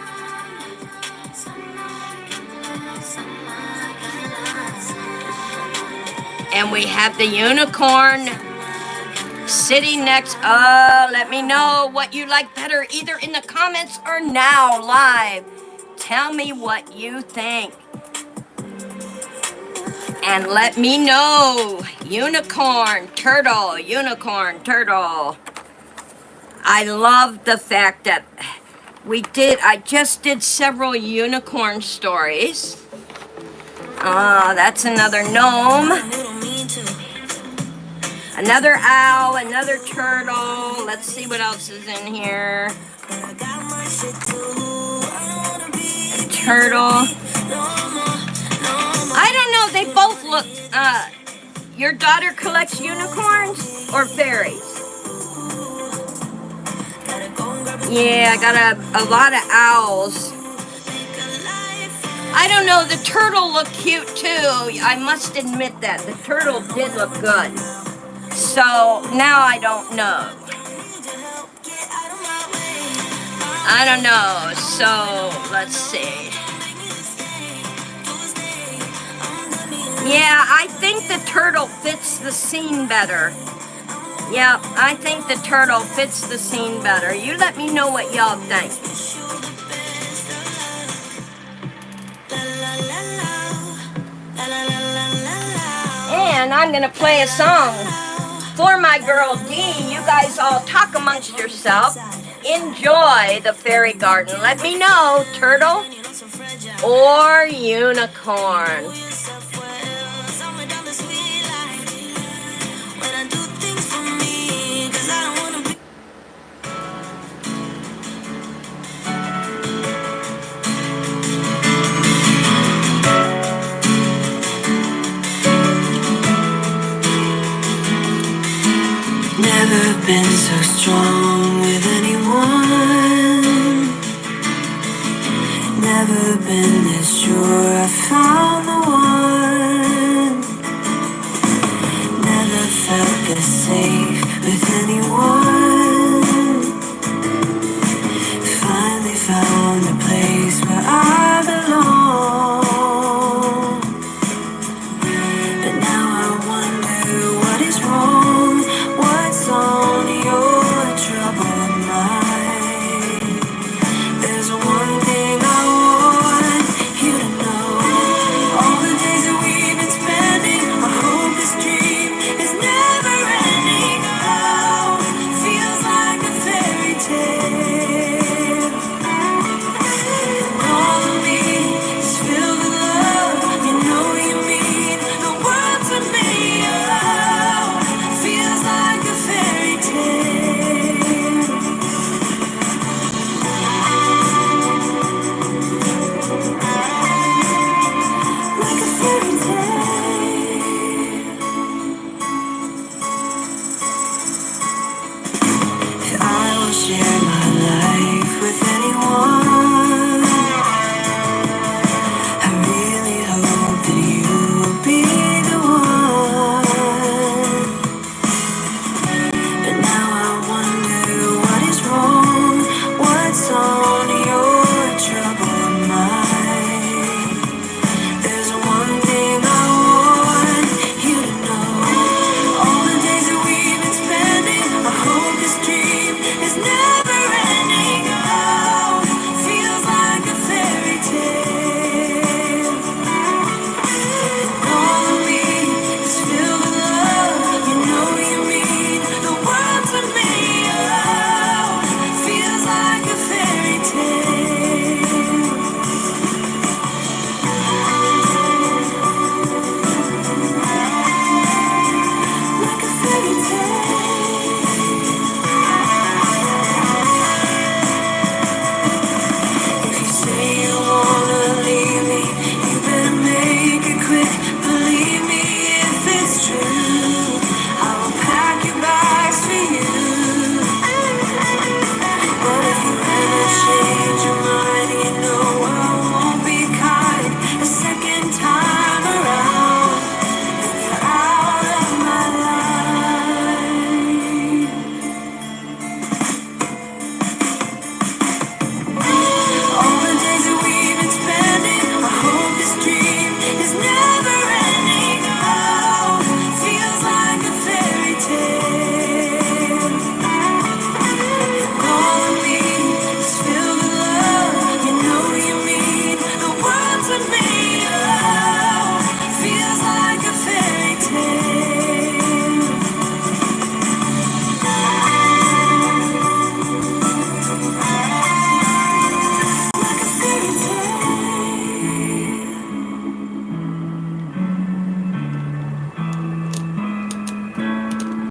And we have the unicorn sitting next. Let me know what you like better, either in the comments or now live. Tell me what you think. And let me know. Unicorn, turtle, unicorn, turtle. I love the fact that I just did several unicorn stories. That's another gnome. Another owl, another turtle. Let's see what else is in here. A turtle. I don't know, they both look, your daughter collects unicorns or fairies? Yeah, I got a lot of owls. I don't know, the turtle looked cute too. I must admit that. The turtle did look good. So, now I don't know. I don't know, so let's see. Yeah, I think the turtle fits the scene better. Yeah, I think the turtle fits the scene better. You let me know what y'all think. And I'm gonna play a song for my girl Dee. You guys all talk amongst yourself. Enjoy the fairy garden. Let me know, turtle or unicorn. Never been so strong with anyone. Never been this sure I found the one. Never felt this safe with anyone.